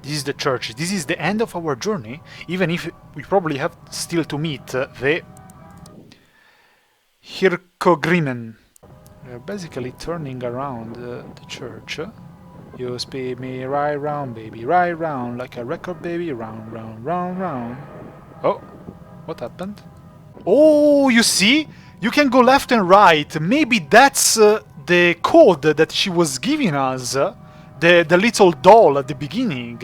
This is the church. This is the end of our journey, even if we probably have still to meet the Hirkogrimen. We're basically turning around the church. You spin me right round, baby, right round, like a record, baby, round, round, round, round. Oh, what happened? Oh, you see? You can go left and right. Maybe that's the code that she was giving us. The little doll at the beginning.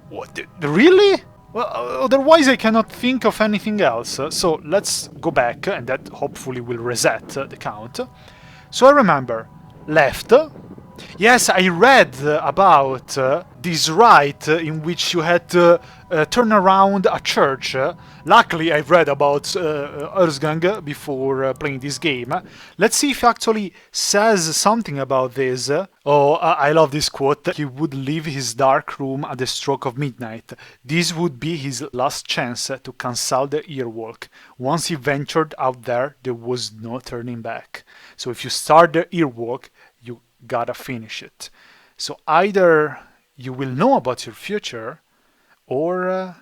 What? Really? Well, otherwise I cannot think of anything else. So let's go back, and that hopefully will reset the count. So I remember left. Yes, I read about this rite in which you had to turn around a church. Luckily, I've read about Årsgång before playing this game. Let's see if it actually says something about this. Oh, I love this quote. He would leave his dark room at the stroke of midnight. This would be his last chance to cancel the earwalk. Once he ventured out there was no turning back. So if you start the earwalk, you gotta finish it. So either you will know about your future, or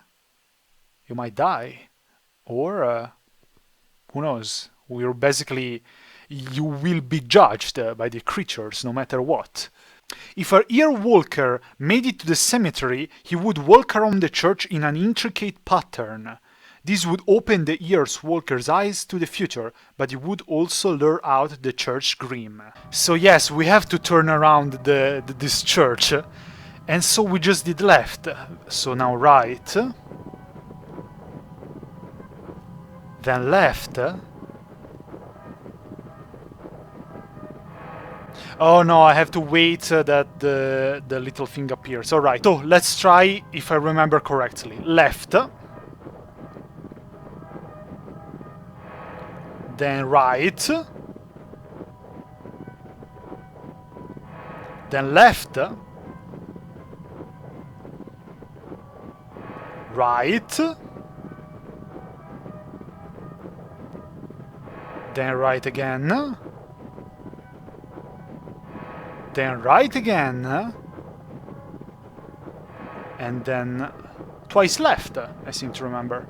you might die, or who knows? You will be judged by the creatures no matter what. If an earwalker made it to the cemetery, he would walk around the church in an intricate pattern. This would open the earwalker's eyes to the future, but it would also lure out the church grim. So yes, we have to turn around this church, and so we just did left. So now right, then left. Oh no, I have to wait that the little thing appears. Alright, so let's try if I remember correctly. Left. Then right. Then left. Right. Then right again. Then right again. And then twice left, I seem to remember.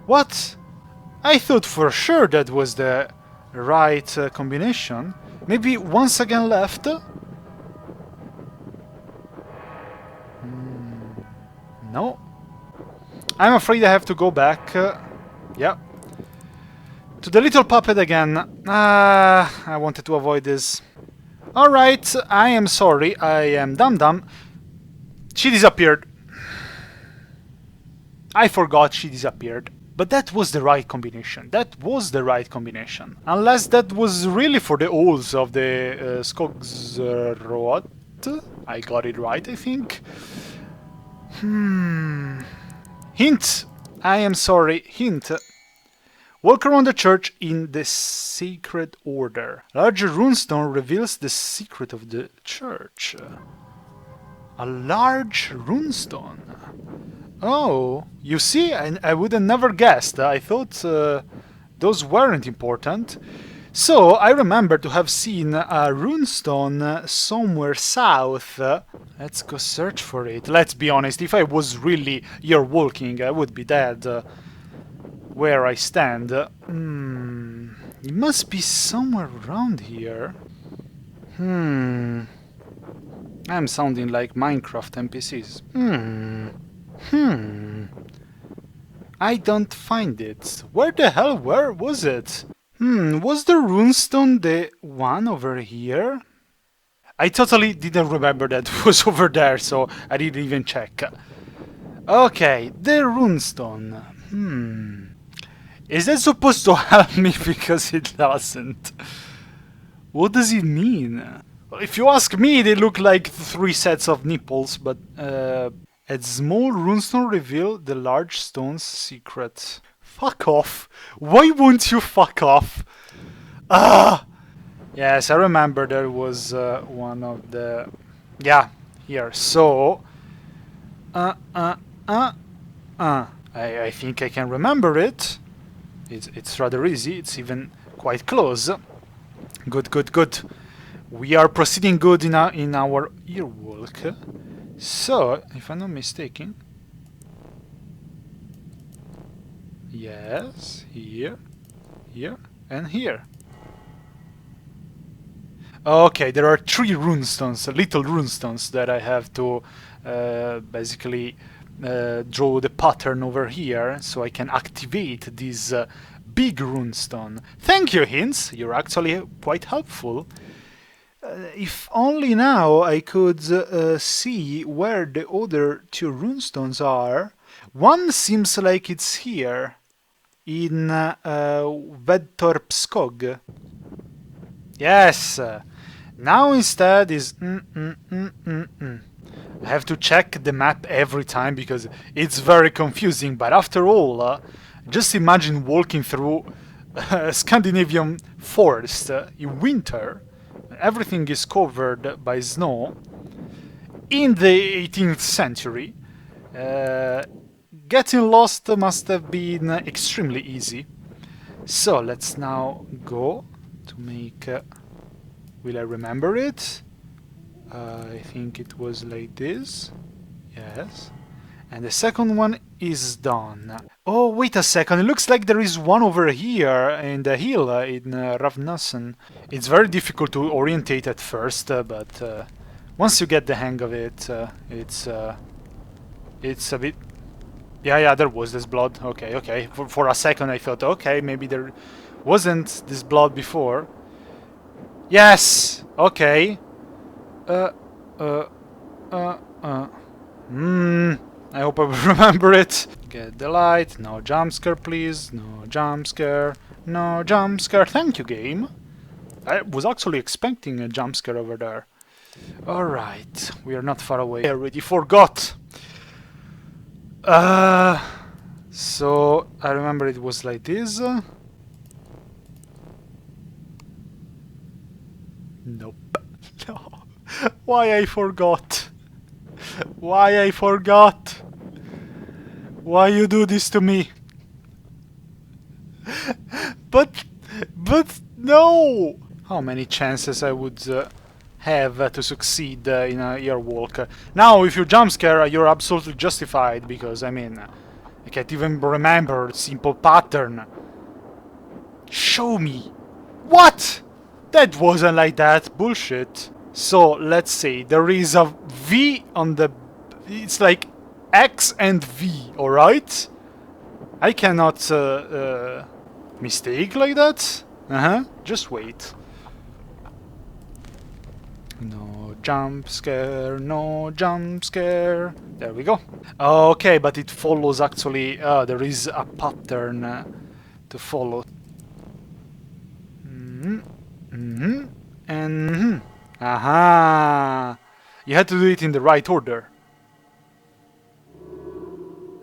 What? I thought for sure that was the right combination. Maybe once again left? No. I'm afraid I have to go back. Yeah. To the little puppet again. I wanted to avoid this. Alright, I am sorry. I am dumb. She disappeared. I forgot she disappeared. But that was the right combination. That was the right combination. Unless that was really for the owls of the Skogsrot. I got it right, I think. Hint! I am sorry. Hint. Walk around the church in the sacred order. A large runestone reveals the secret of the church. A large runestone. Oh, you see, I would have never guessed. I thought those weren't important. So, I remember to have seen a runestone somewhere south. Let's go search for it. Let's be honest, if I was really here walking, I would be dead where I stand. It must be somewhere around here. I'm sounding like Minecraft NPCs. I don't find it. Where was it? Was the runestone the one over here? I totally didn't remember that it was over there, so I didn't even check. Okay, the runestone. Is that supposed to help me? Because it doesn't. What does it mean? Well, if you ask me, they look like 3 sets of nipples, but a small runestone reveal the large stone's secret. Fuck off. Why won't you fuck off? Ah! Yes, I remember there was one of the... Yeah, here. So... I think I can remember it. It's rather easy. It's even quite close. Good, good, good. We are proceeding good in our earwalk. So, if I'm not mistaken... Yes, here, here, and here. Okay, there are 3 runestones, little runestones, that I have to basically draw the pattern over here so I can activate this big runestone. Thank you, Hints, you're actually quite helpful. If only now I could see where the other 2 runestones are. One seems like it's here, in Vedtorp Skog. Yes! Now instead is... I have to check the map every time because it's very confusing, but after all, just imagine walking through Scandinavian forest in winter. Everything is covered by snow. In the 18th century, getting lost must have been extremely easy. So let's now go to make... will I remember it? I think it was like this. Yes. And the second one is done. Oh, wait a second. It looks like there is one over here in the hill in Ravnassen. It's very difficult to orientate at first, but once you get the hang of it, it's a bit... Yeah, there was this blood. Okay. For a second I thought, okay, maybe there wasn't this blood before. Yes! Okay. I hope I will remember it. Get the light. No jump scare, please. No jump scare. No jump scare. Thank you, game. I was actually expecting a jump scare over there. Alright. We are not far away. I already forgot. So, I remember it was like this. Nope. No. Why I forgot? Why I forgot? Why you do this to me? But no! How many chances I would have to succeed in a earwalk? Now, if you jump scare, you're absolutely justified, because, I mean, I can't even remember the simple pattern. Show me! What? That wasn't like that. Bullshit. So, let's say there is a V on the... It's like X and V, alright? I cannot mistake like that. Just wait. No jump scare, no jump scare. There we go. Okay, but it follows actually... there is a pattern to follow. Aha! You had to do it in the right order.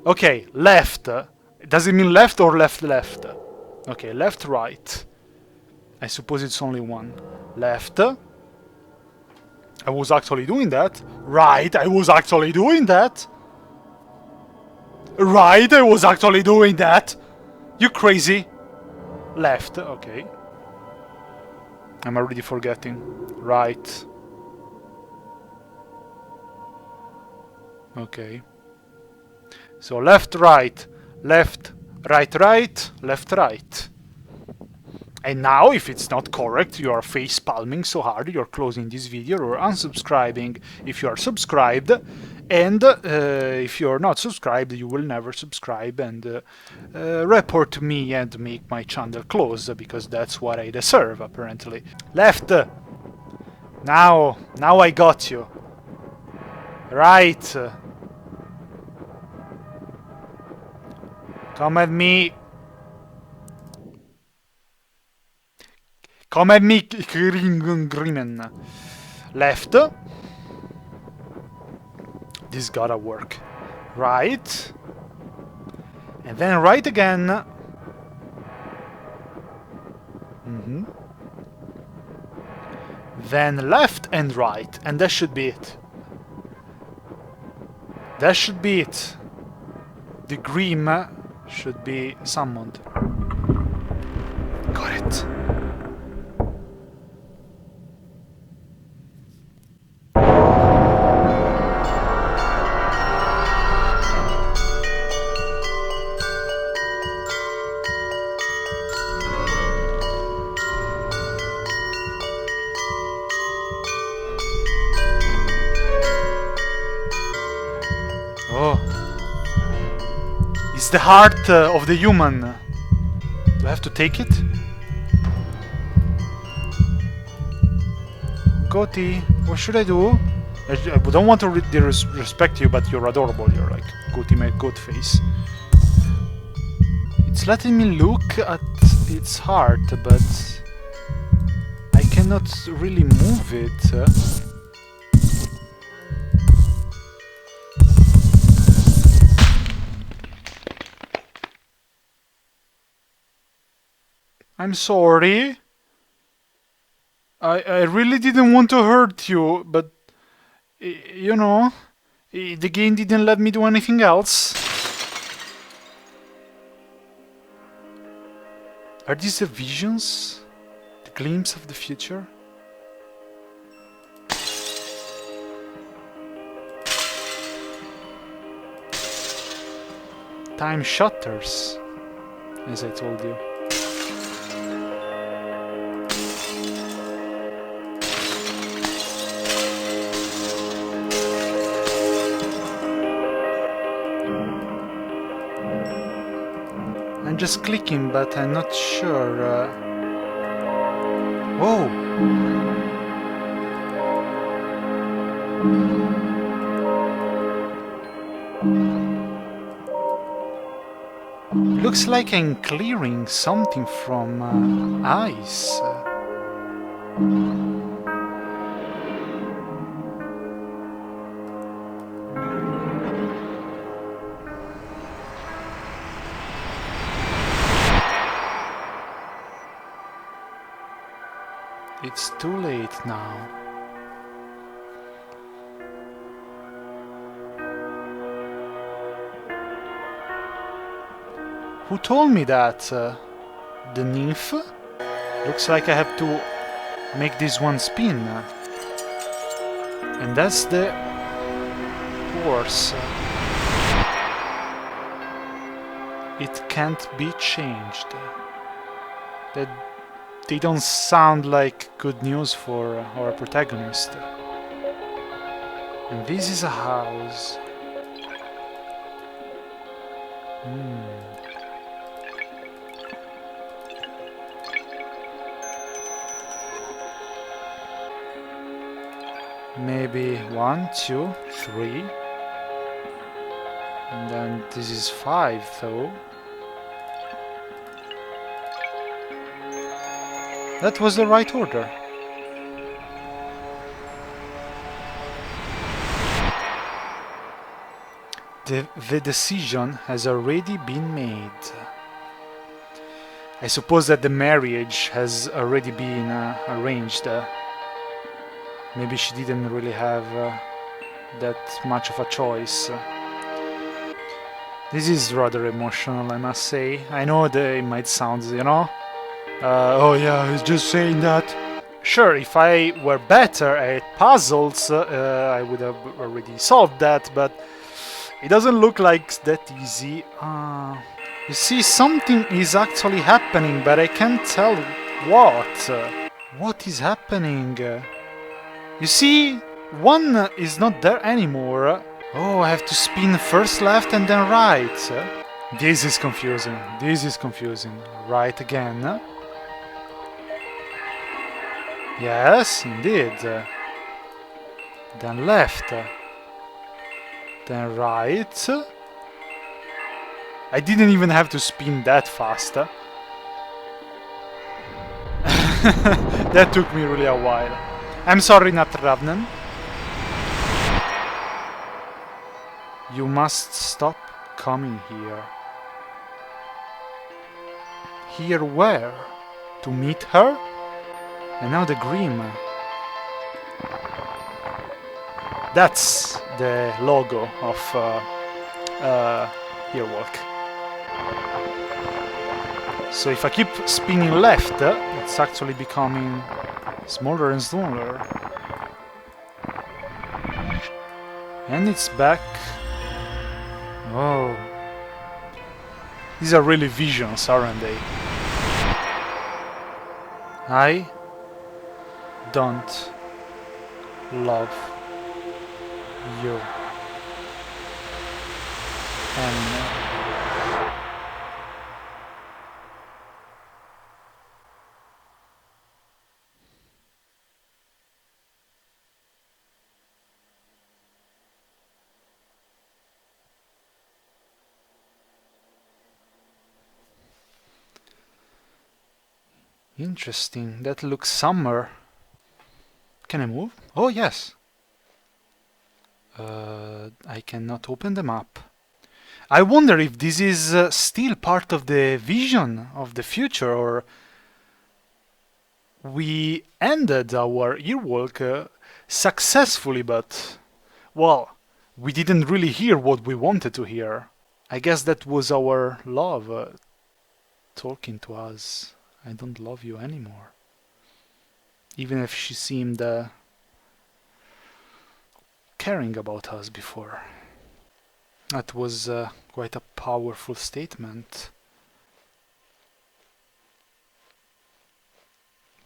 Okay, left. Does it mean left or left? Okay, left, right. I suppose it's only one. Left. I was actually doing that. Right, I was actually doing that. Right, I was actually doing that. You crazy. Left, okay. I'm already forgetting. Right. Okay. So left, right, left, right, right, left, right. And now, if it's not correct, you are face palming so hard you're closing this video or unsubscribing if you are subscribed. And if you're not subscribed, you will never subscribe and report me and make my channel close, because that's what I deserve, apparently. Left! Now I got you. Right! Come at me! Come at me, Grimmen! Left! This gotta work. Right. And then right again. Then left and right. And that should be it. That should be it. The Grim should be summoned. Got it. the heart of the human. Do I have to take it? Goatee, what should I do? I don't want to disrespect you, but you're adorable. You're like goatee made goat face. It's letting me look at its heart, but I cannot really move it. I'm sorry. I really didn't want to hurt you, but you know, the game didn't let me do anything else. Are these the visions? The glimpse of the future? Time shutters, as I told you. I'm just clicking, but I'm not sure. Whoa! Looks like I'm clearing something from ice. It's too late now. Who told me that? The nymph? Looks like I have to make this one spin. And that's the horse. It can't be changed. That they don't sound like good news for our protagonist. And this is a house. Maybe 1, 2, 3. And then this is 5 though. That was the right order. The decision has already been made. I suppose that the marriage has already been arranged. Maybe she didn't really have that much of a choice. This is rather emotional, I must say. I know that it might sound, you know, oh yeah, I was just saying that. Sure, if I were better at puzzles, I would have already solved that, but it doesn't look like that easy. You see, something is actually happening, but I can't tell what. What is happening? You see, one is not there anymore. Oh, I have to spin first left and then right. This is confusing. This is confusing. Right again. Yes, indeed. Then left. Then right. I didn't even have to spin that fast. That took me really a while. I'm sorry, not Ravnen. You must stop coming here. Here where? To meet her? And now the Grim. That's the logo of Earwalk. So if I keep spinning left, it's actually becoming smaller and smaller. And it's back. Oh. These are really visions, aren't they? I don't love you. And Interesting. That looks summer. Can I move? Oh, yes. I cannot open the map. I wonder if this is still part of the vision of the future, or we ended our earwalk successfully, but, well, we didn't really hear what we wanted to hear. I guess that was our love talking to us. I don't love you anymore. Even if she seemed caring about us before. That was quite a powerful statement.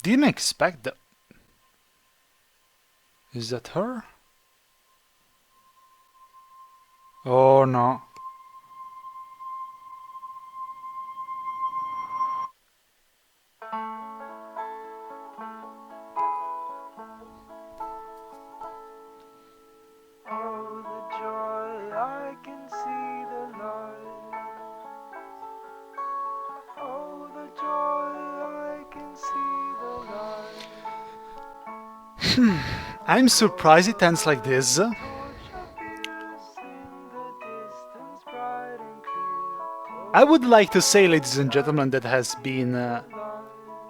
Didn't expect that. Is that her? Oh no. I'm surprised it ends like this. I would like to say, ladies and gentlemen, that has been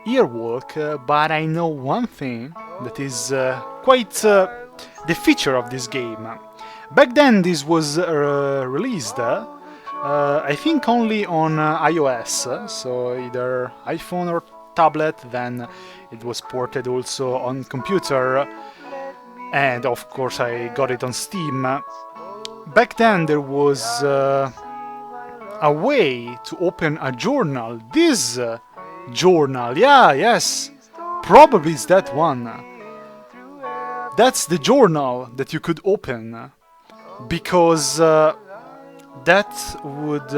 earwalk, but I know one thing that is quite the feature of this game. Back then this was released, I think only on iOS, so either iPhone or tablet, then it was ported also on computer, and of course I got it on Steam. Back then there was a way to open a journal. This journal, yes, probably it's that one. That's the journal that you could open, because that would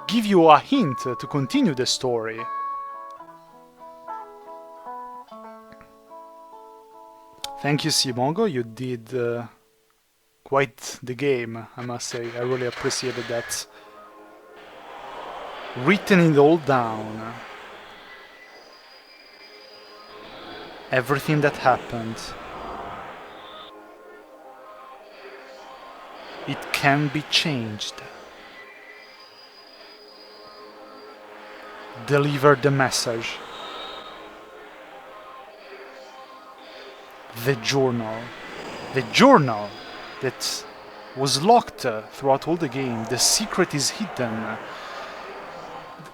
give you a hint to continue the story. Thank you, Simogo, you did quite the game, I must say. I really appreciated that. Written it all down. Everything that happened. It can be changed. Deliver the message. The journal. The journal that was locked throughout all the game. The secret is hidden.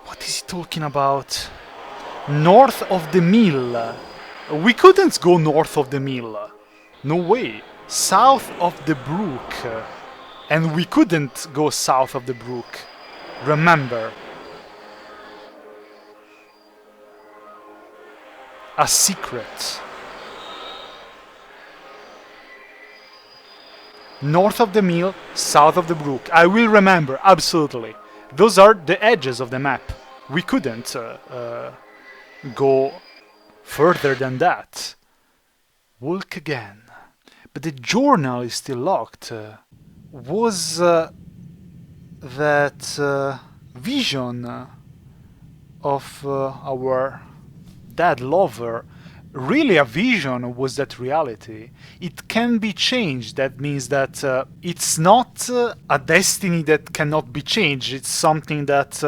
What is he talking about? North of the mill. We couldn't go north of the mill. No way. South of the brook. And we couldn't go south of the brook. Remember. A secret. North of the mill, south of the brook. I will remember, absolutely. Those are the edges of the map. We couldn't go further than that. Walk again. But the journal is still locked. Was that vision of our dead lover really a vision, or was that reality? It can be changed. That means that it's not a destiny that cannot be changed. It's something that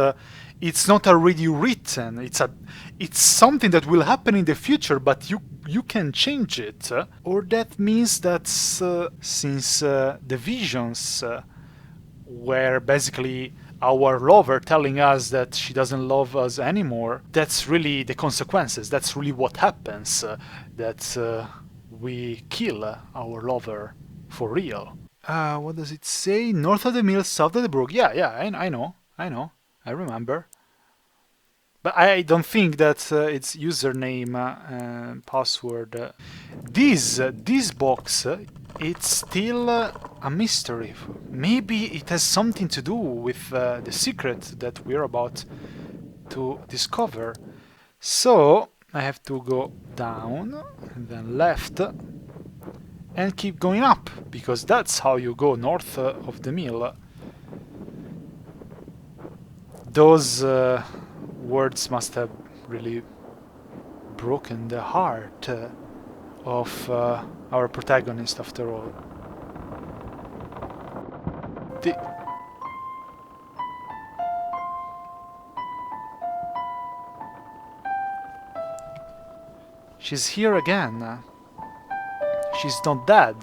it's not already written. It's something that will happen in the future, but you can change it. Or that means that since the visions were basically our lover telling us that she doesn't love us anymore, that's really the consequences. That's really what happens, that we kill our lover for real. What does it say? North of the mill, south of the brook. Yeah, I know, I remember. But I don't think that it's username and password. This box, it's still a mystery. Maybe it has something to do with the secret that we're about to discover. So I have to go down and then left and keep going up, because that's how you go north of the mill. Those words must have really broken the heart of our protagonist after all. She's here again. She's not dead.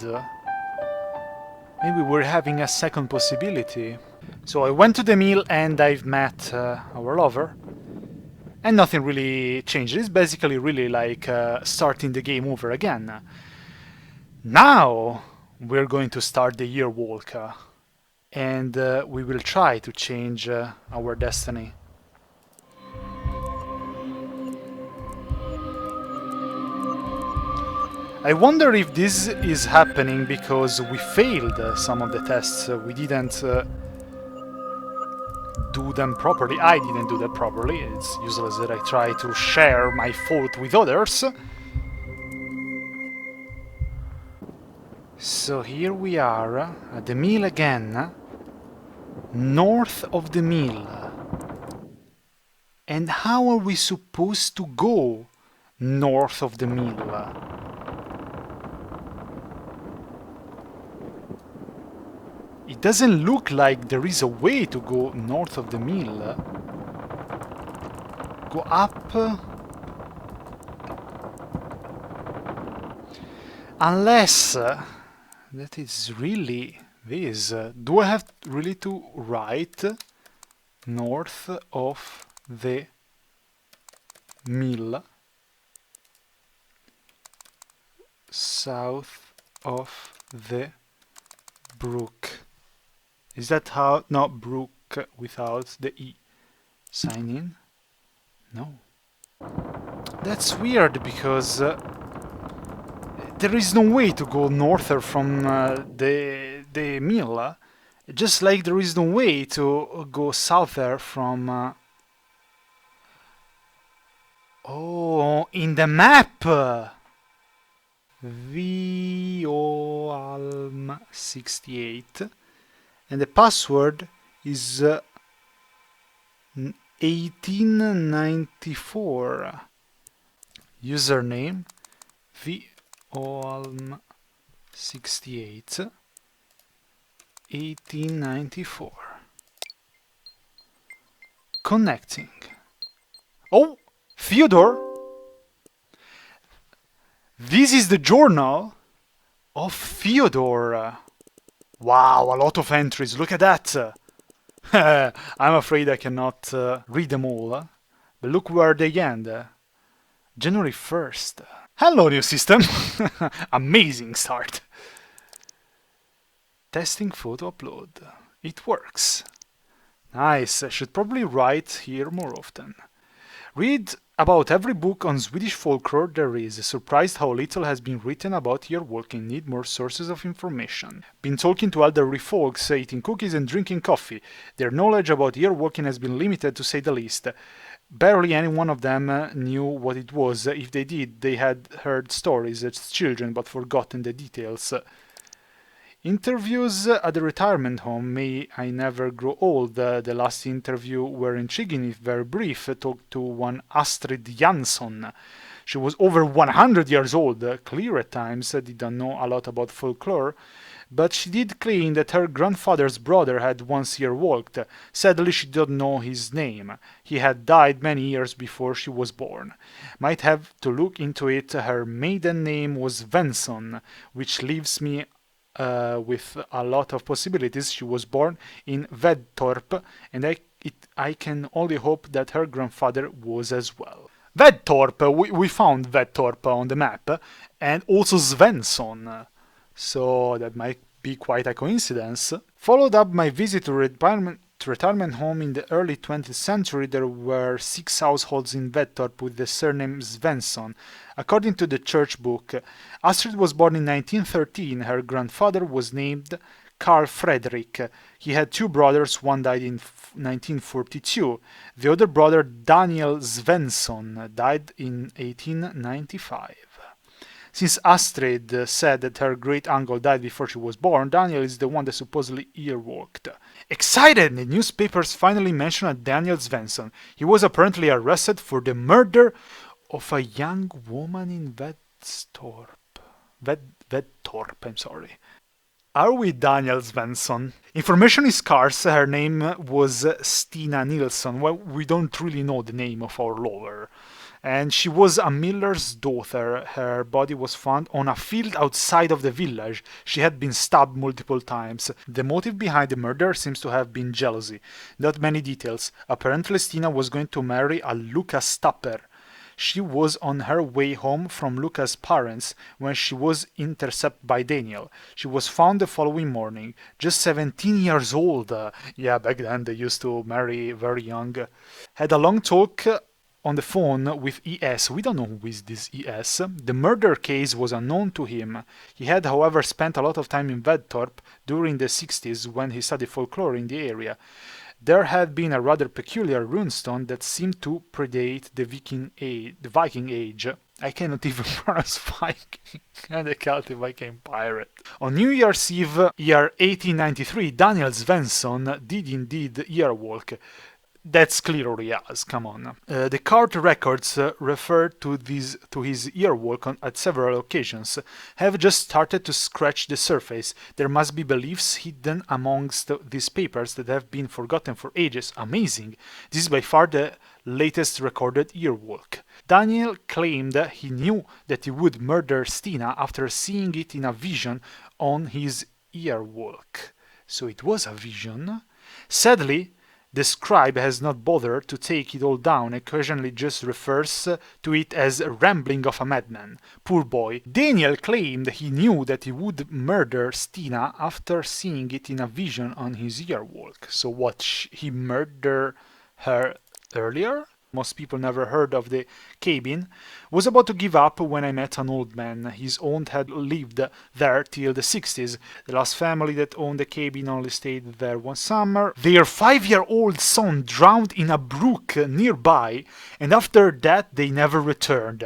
Maybe we're having a second possibility. So I went to the mill and I've met our lover. And nothing really changed. It's basically really like starting the game over again. Now we're going to start the year walk. And we will try to change our destiny. I wonder if this is happening because we failed some of the tests. We didn't do them properly. I didn't do that properly. It's useless that I try to share my fault with others. So here we are at the mill again, north of the mill. And how are we supposed to go north of the mill? It doesn't look like there is a way to go north of the mill. Go up. Unless that is really this. Do I have really to write north of the mill? South of the brook. Is that how? No, brook without the E. Sign in? No. That's weird because there is no way to go norther from the mill. Just like there is no way to go souther from... Oh, in the map! Violm 68. And the password is 1894. Username Violm 68 1894. Connecting. Oh, Theodore! This is the journal of Theodore. Wow, a lot of entries, look at that! I'm afraid I cannot read them all, but look where they end. January 1st. Hello, new system! Amazing start! Testing photo upload. It works. Nice, I should probably write here more often. Read about every book on Swedish folklore there is. Surprised how little has been written about year walking. Need more sources of information. Been talking to elderly folks, eating cookies and drinking coffee. Their knowledge about year walking has been limited to say the least. Barely any one of them knew what it was. If they did, they had heard stories as children but forgotten the details. Interviews at the retirement home. May I never grow old. The last interview were intriguing if very brief. Talked to one Astrid Jansson. She was over 100 years old, clear at times, didn't know a lot about folklore, but she did claim that her grandfather's brother had once year walked. Sadly, she didn't know his name. He had died many years before she was born. Might have to look into it. Her maiden name was Svensson, which leaves me with a lot of possibilities. She was born in Vedtorp, and I can only hope that her grandfather was as well. Vedtorp, we found Vedtorp on the map, and also Svensson, so that might be quite a coincidence. Followed up my visit to retirement home in the early 20th century. There were 6 households in Vedtorp with the surname Svensson. According to the church book, Astrid was born in 1913. Her grandfather was named Carl Fredrik. He had 2 brothers, one died in 1942. The other brother, Daniel Svensson, died in 1895. Since Astrid said that her great uncle died before she was born, Daniel is the one that supposedly earwalked. Excited, the newspapers finally mentioned Daniel Svensson. He was apparently arrested for the murder of a young woman in Vettorp, I'm sorry. Are we Daniel Svensson? Information is scarce. Her name was Stina Nilsson. Well, we don't really know the name of our lover. And she was a miller's daughter. Her body was found on a field outside of the village. She had been stabbed multiple times. The motive behind the murder seems to have been jealousy. Not many details. Apparently Stina was going to marry a Lucas Tapper. She was on her way home from Luca's parents when she was intercepted by Daniel. She was found the following morning, just 17 years old. Yeah, back then they used to marry very young. Had a long talk on the phone with ES. We don't know who is this ES. The murder case was unknown to him. He had, however, spent a lot of time in Vedtorp during the 60s when he studied folklore in the area. There had been a rather peculiar runestone that seemed to predate the Viking age. I cannot even pronounce Viking, and I can't if I became pirate. On New Year's Eve, year 1893, Daniel Svensson did indeed earwalk. That's clearly us, come on. The court records refer to his earwalk at several occasions, have just started to scratch the surface. There must be beliefs hidden amongst these papers that have been forgotten for ages. Amazing. This is by far the latest recorded earwalk. Daniel claimed that he knew that he would murder Stina after seeing it in a vision on his earwalk. So it was a vision. Sadly, the scribe has not bothered to take it all down, occasionally just refers to it as a rambling of a madman. Poor boy. Daniel claimed he knew that he would murder Stina after seeing it in a vision on his earwalk. So what, he murdered her earlier? Most people never heard of the cabin. Was about to give up when I met an old man. His aunt had lived there till the 60s. The last family that owned the cabin only stayed there one summer. Their 5-year-old son drowned in a brook nearby, and after that they never returned.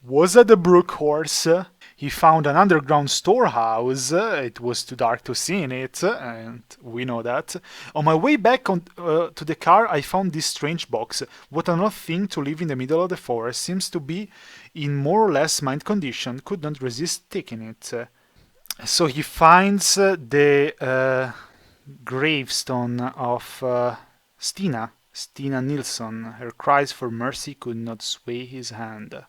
Was that the brook horse? He found an underground storehouse. It was too dark to see in it, and we know that. On my way back to the car, I found this strange box. What an odd thing to live in the middle of the forest. Seems to be in more or less mind condition. Could not resist taking it. So he finds the gravestone of Stina Nilsson. Her cries for mercy could not sway his hand.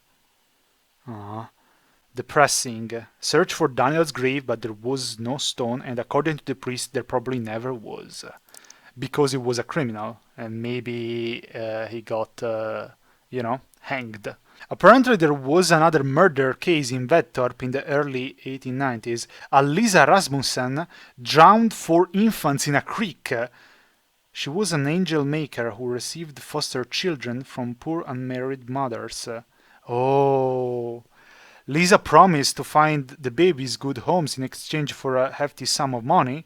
Depressing. Search for Daniel's grave, but there was no stone, and according to the priest, there probably never was. Because he was a criminal, and maybe he got, hanged. Apparently there was another murder case in Vettorp in the early 1890s. Lisa Rasmussen drowned 4 infants in a creek. She was an angel maker who received foster children from poor unmarried mothers. Lisa promised to find the babies good homes in exchange for a hefty sum of money.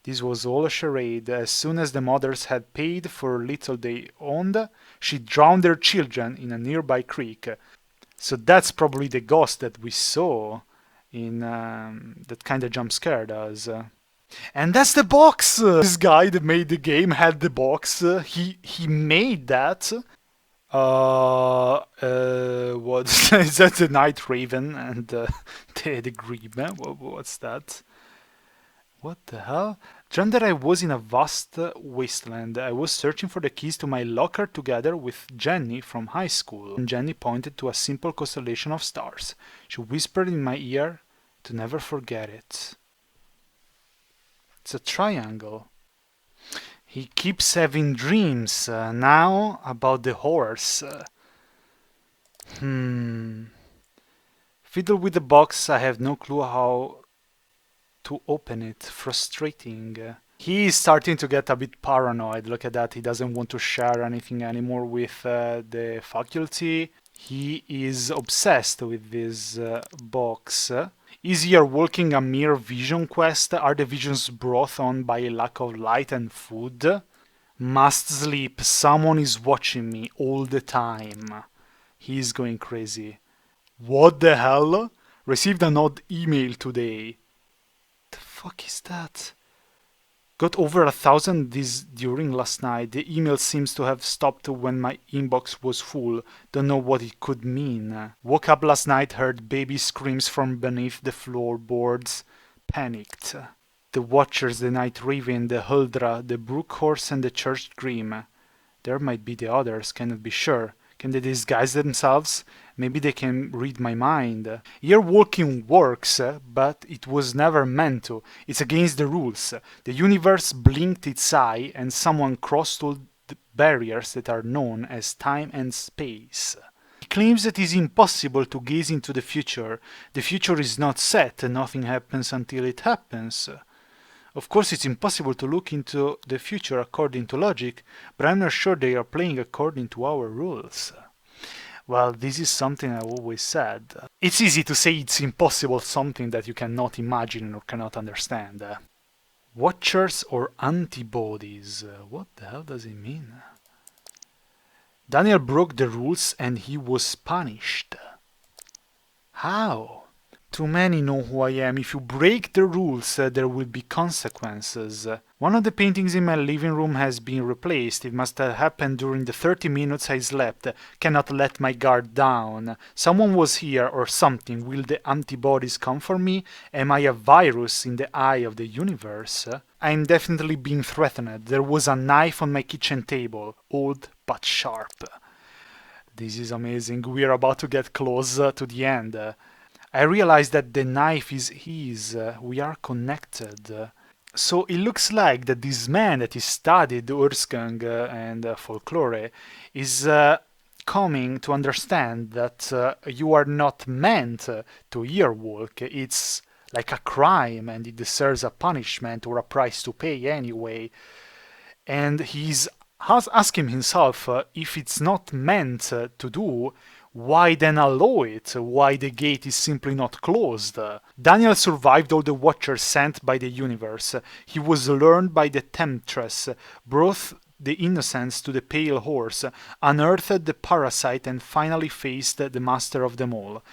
This was all a charade. As soon as the mothers had paid for little they owned, she drowned their children in a nearby creek. So that's probably the ghost that we saw in that kind of jump scared us. And that's the box! This guy that made the game had the box. He made that. What is that? The Night Raven and the Grieben? What's that? What the hell? Dreamt that I was in a vast wasteland. I was searching for the keys to my locker together with Jenny from high school. And Jenny pointed to a simple constellation of stars. She whispered in my ear to never forget it. It's a triangle. He keeps having dreams now about the horse. Fiddle with the box. I have no clue how to open it. Frustrating. He is starting to get a bit paranoid. Look at that. He doesn't want to share anything anymore with the faculty. He is obsessed with this box. Is earwalking a mere vision quest? Are the visions brought on by a lack of light and food? Must sleep. Someone is watching me all the time. He's going crazy. What the hell? Received an odd email today. The fuck is that? Got over 1,000 this during last night. The email seems to have stopped when my inbox was full. Don't know what it could mean. Woke up last night, heard baby screams from beneath the floorboards. Panicked. The Watchers, the Night Raven, the Huldra, the Brook Horse and the Church Dream. There might be the others, cannot be sure. Can they disguise themselves? Maybe they can read my mind. Ear walking works, but it was never meant to. It's against the rules. The universe blinked its eye and someone crossed all the barriers that are known as time and space. He claims that it is impossible to gaze into the future. The future is not set, nothing happens until it happens. Of course, it's impossible to look into the future according to logic, but I'm not sure they are playing according to our rules. Well, this is something I always said. It's easy to say it's impossible, something that you cannot imagine or cannot understand. Watchers or antibodies? What the hell does it mean? Daniel broke the rules and he was punished. How? Too many know who I am. If you break the rules, there will be consequences. One of the paintings in my living room has been replaced. It must have happened during the 30 minutes I slept. Cannot let my guard down. Someone was here or something. Will the antibodies come for me? Am I a virus in the eye of the universe? I am definitely being threatened. There was a knife on my kitchen table. Old but sharp. This is amazing. We are about to get close to the end. I realize that the knife is his. We are connected. So it looks like that this man that he studied Årsgång and folklore is coming to understand that you are not meant to earwalk. It's like a crime and it deserves a punishment or a price to pay anyway. And he's asking himself if it's not meant to do, why then allow it? Why the gate is simply not closed? Daniel survived all the Watchers sent by the universe. He was lured by the Temptress, brought the innocents to the Pale Horse, unearthed the parasite and finally faced the master of them all.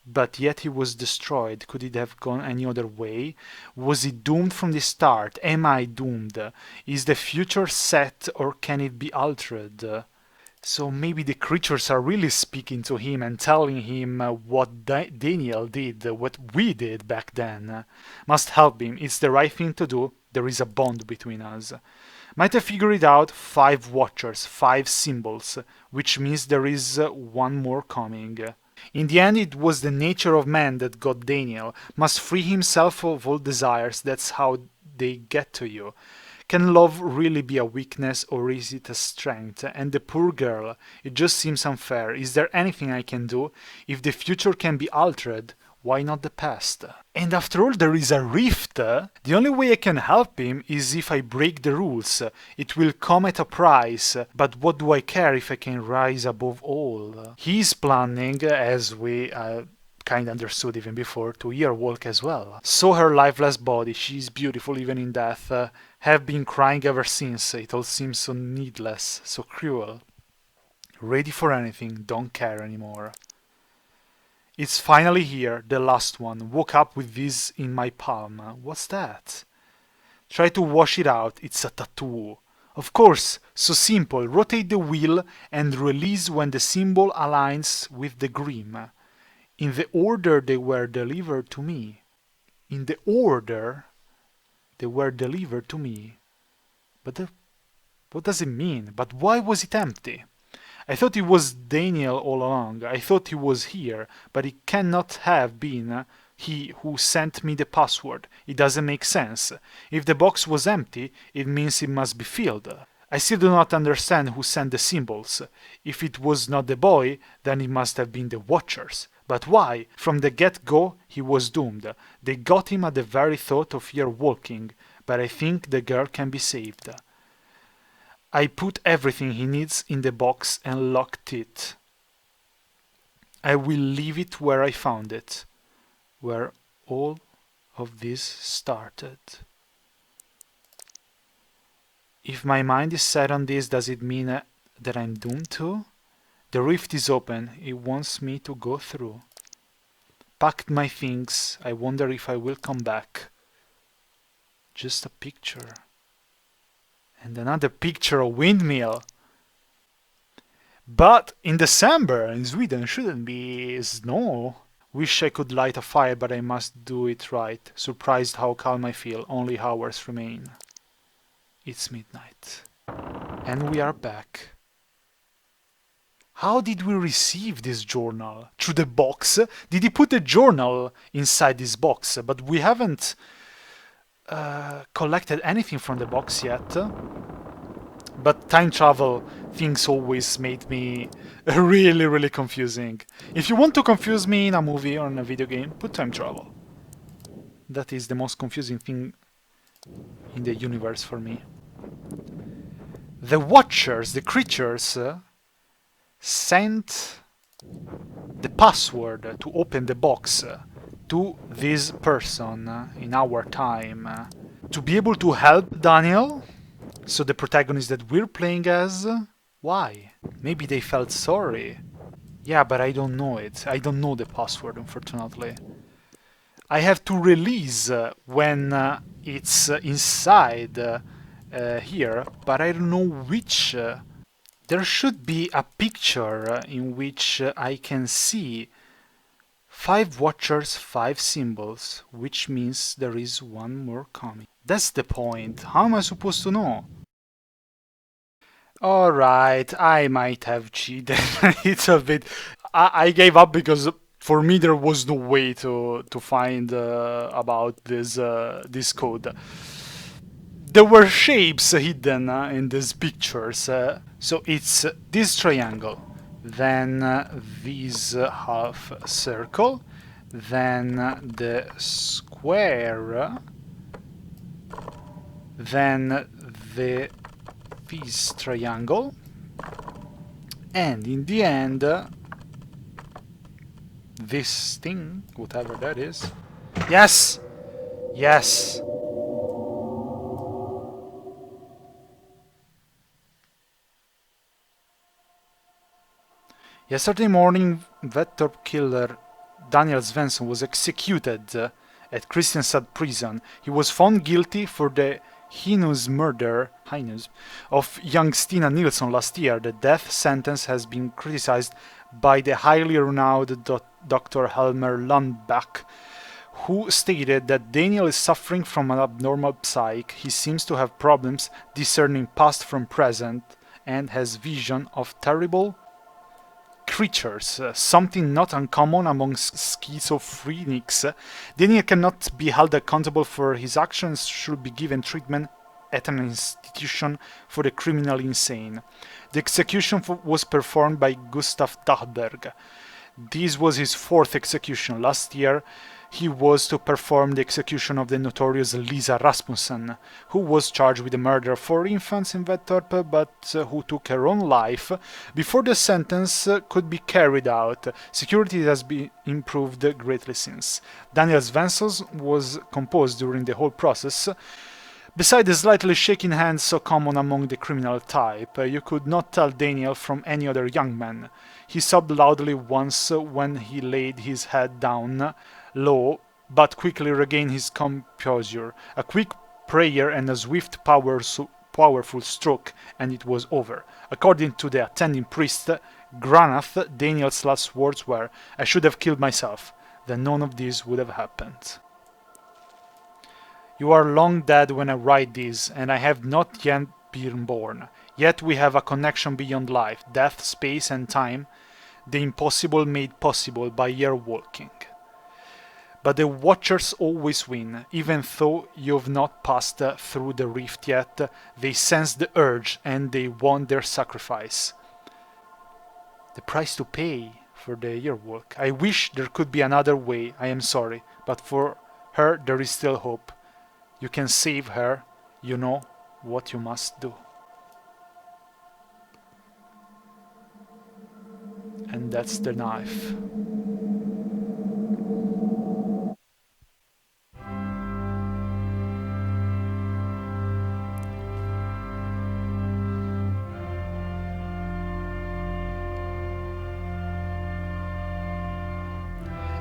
But yet he was destroyed. Could it have gone any other way? Was it doomed from the start? Am I doomed? Is the future set or can it be altered? So maybe the creatures are really speaking to him and telling him what Daniel did, what we did back then. Must help him. It's the right thing to do. There is a bond between us. Might have figured it out. 5 Watchers, 5 symbols, which means there is one more coming. In the end, it was the nature of man that got Daniel. Must free himself of all desires. That's how they get to you. Can love really be a weakness or is it a strength? And the poor girl, it just seems unfair. Is there anything I can do? If the future can be altered, why not the past? And after all, there is a rift. The only way I can help him is if I break the rules. It will come at a price, but what do I care if I can rise above all? He's planning, as we kind of understood even before, to earwalk as well. Saw her lifeless body, she's beautiful even in death. Have been crying ever since. It all seems so needless, so cruel. Ready for anything, don't care anymore. It's finally here, the last one. Woke up with this in my palm. What's that? Try to wash it out, it's a tattoo. Of course, so simple. Rotate the wheel and release when the symbol aligns with the grim. In the order they were delivered to me. In the order they were delivered to me. But what does it mean? But why was it empty? I thought it was Daniel all along. I thought he was here, but it cannot have been he who sent me the password. It doesn't make sense. If the box was empty, it means it must be filled. I still do not understand who sent the symbols. If it was not the boy, then it must have been the Watchers. But why? From the get-go, he was doomed. They got him at the very thought of earwalking, but I think the girl can be saved. I put everything he needs in the box and locked it. I will leave it where I found it, where all of this started. If my mind is set on this, does it mean that I'm doomed too? The rift is open. It wants me to go through. packed my things. I wonder if I will come back. Just a picture. And another picture of windmill. But in December in Sweden shouldn't be snow. Wish I could light a fire, but I must do it right. Surprised how calm I feel. Only hours remain. It's midnight. And we are back. How did we receive this journal? Through the box? Did he put the journal inside this box? But we haven't collected anything from the box yet. But time travel things always made me really confusing. If you want to confuse me in a movie or in a video game, put time travel. That is the most confusing thing in the universe for me. The Watchers, the creatures, sent the password to open the box to this person in our time to be able to help Daniel. So the protagonist that we're playing as, why? Maybe they felt sorry. Yeah, but I don't know it. I don't know the password, unfortunately. I have to release when it's inside here, but I don't know which. There should be a picture in which I can see 5 watchers, 5 symbols, which means there is one more coming. That's the point. How am I supposed to know? Alright, I might have cheated a little bit. I gave up because for me there was no way to find about this code. There were shapes hidden in these pictures. So it's this triangle, then this half circle, then the square, then this triangle, and in the end this thing, whatever that is. Yes! Yes! Yesterday morning, Vettorp killer Daniel Svensson was executed at Kristianstad prison. He was found guilty for the heinous murder of young Stina Nilsson last year. The death sentence has been criticized by the highly renowned Dr. Helmer Lundback, who stated that Daniel is suffering from an abnormal psyche. He seems to have problems discerning past from present and has vision of terrible creatures, something not uncommon among schizophrenics. Daniel cannot be held accountable for his actions, should be given treatment at an institution for the criminally insane. The execution was performed by Gustav Dahlberg. This was his 4th execution. Last year he was to perform the execution of the notorious Lisa Rasmussen, who was charged with the murder of 4 infants in Vettorp, but who took her own life before the sentence could be carried out. Security has been improved greatly since. Daniel Svensson was composed during the whole process. Beside the slightly shaking hand so common among the criminal type, you could not tell Daniel from any other young man. He sobbed loudly once when he laid his head down low, but quickly regained his composure. A quick prayer and a swift, powerful stroke, and it was over. According to the attending priest, Granath, Daniel's last words were, "I should have killed myself. Then none of this would have happened." You are long dead when I write this, and I have not yet been born. Yet we have a connection beyond life, death, space, and time, the impossible made possible by your walking. But the Watchers always win. Even though you've not passed through the rift yet, they sense the urge and they want their sacrifice. The price to pay for the yearwork. I wish there could be another way, I am sorry, but for her there is still hope. You can save her, you know what you must do. And that's the knife.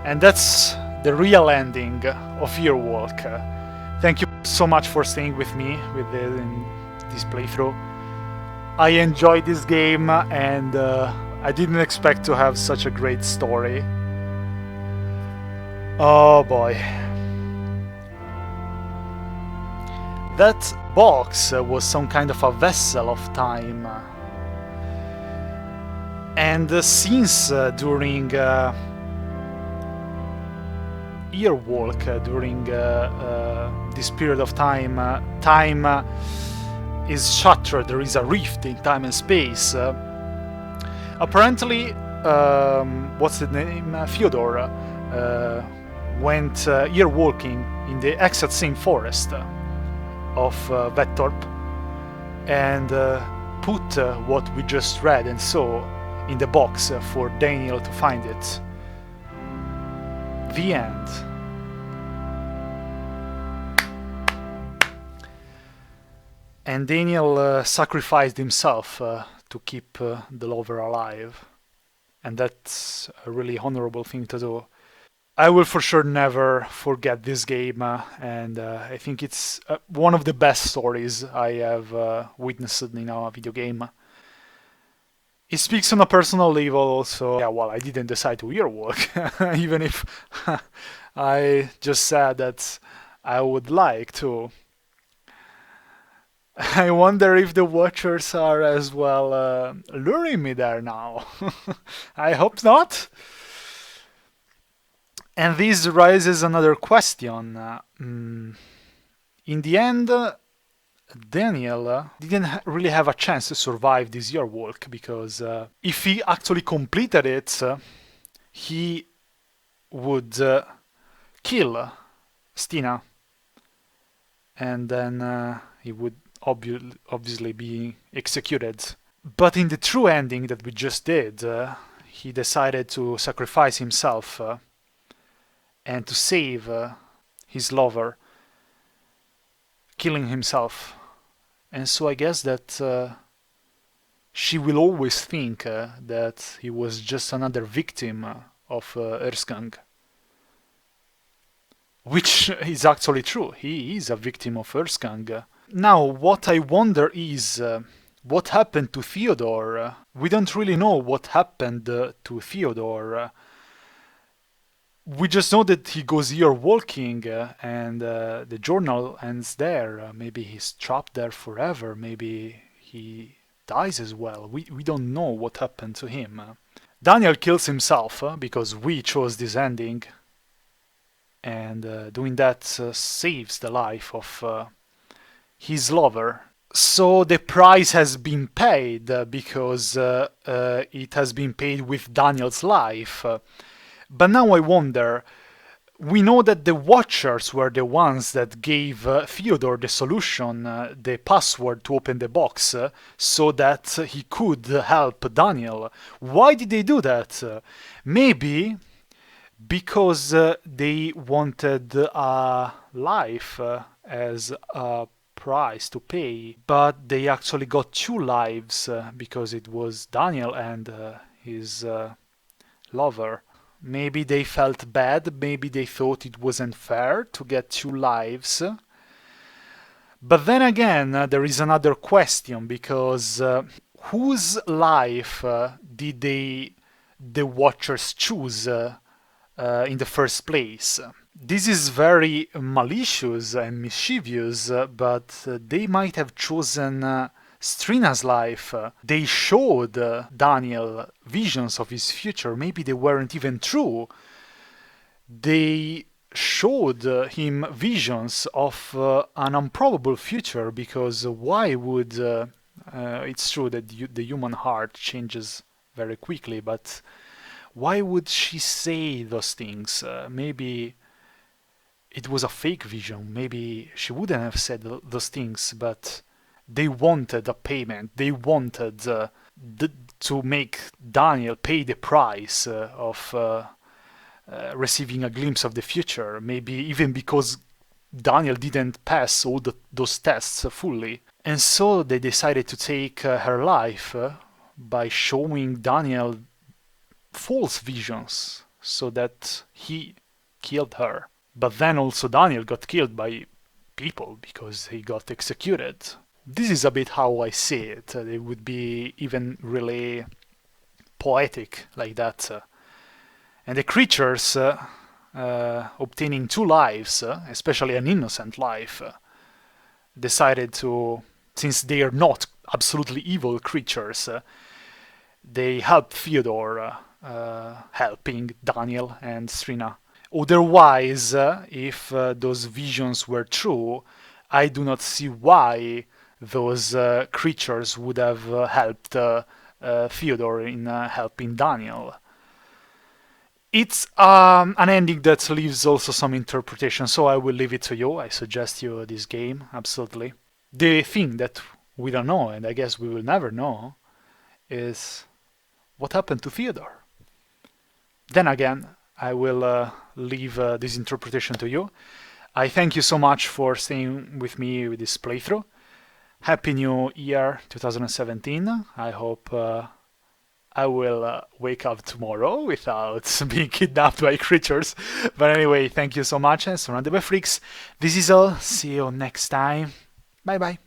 And that's the real ending of Earwalk. Thank you so much for staying with me in this playthrough. I enjoyed this game, and I didn't expect to have such a great story. Oh boy. That box was some kind of a vessel of time. And since during Earwalk, during this period of time, time is shattered, there is a rift in time and space. Apparently, what's the name? Fyodor went earwalking in the exact same forest of Vettorp and put what we just read and saw in the box for Daniel to find it. The end. And Daniel sacrificed himself to keep the lover alive. And that's a really honorable thing to do. I will for sure never forget this game, and I think it's one of the best stories I have witnessed in a video game. It speaks on a personal level also. Yeah, well, I didn't decide to earwalk, even if I just said that I would like to. I wonder if the watchers are as well luring me there now. I hope not. And this raises another question. In the end, Daniel didn't really have a chance to survive this Earwalk, because if he actually completed it, he would kill Stina, and then he would obviously be executed. But in the true ending that we just did, he decided to sacrifice himself and to save his lover, killing himself. And so I guess that she will always think that he was just another victim of Årsgång. Which is actually true. He is a victim of Årsgång. Now, what I wonder is, what happened to Theodore? We don't really know what happened to Theodore. We just know that he goes here walking, and the journal ends there. Maybe he's trapped there forever. Maybe he dies as well. We don't know what happened to him. Daniel kills himself because we chose this ending, and doing that saves the life of his lover. So the price has been paid because it has been paid with Daniel's life. But now I wonder, we know that the Watchers were the ones that gave Theodore the solution, the password to open the box, so that he could help Daniel. Why did they do that? Maybe because they wanted a life as a price to pay, but they actually got 2 lives because it was Daniel and his lover. Maybe they felt bad, maybe they thought it wasn't fair to get 2 lives. But then again, there is another question, because whose life did the Watchers choose in the first place? This is very malicious and mischievous, but they might have chosen Strina's life. They showed Daniel visions of his future. Maybe they weren't even true. They showed him visions of an improbable future, because why would... it's true that the human heart changes very quickly, but why would she say those things? Maybe it was a fake vision. Maybe she wouldn't have said those things, but they wanted a payment. They wanted to make Daniel pay the price of receiving a glimpse of the future. Maybe even because Daniel didn't pass all those tests fully. And so they decided to take her life by showing Daniel false visions. so that he killed her. But then also Daniel got killed by people because he got executed. This is a bit how I see it. It would be even really poetic like that. And the creatures obtaining 2 lives, especially an innocent life, decided to, since they are not absolutely evil creatures, they help Theodore, helping Daniel and Strina. Otherwise, if those visions were true, I do not see why those creatures would have helped Theodore in helping Daniel. It's an ending that leaves also some interpretation, so I will leave it to you. I suggest you this game, absolutely. The thing that we don't know, and I guess we will never know, is what happened to Theodore. Then again, I will leave this interpretation to you. I thank you so much for staying with me with this playthrough. Happy New Year 2017. I hope I will wake up tomorrow without being kidnapped by creatures. But anyway, thank you so much, and SurroundEdByFreaks. This is all. See you next time. Bye bye.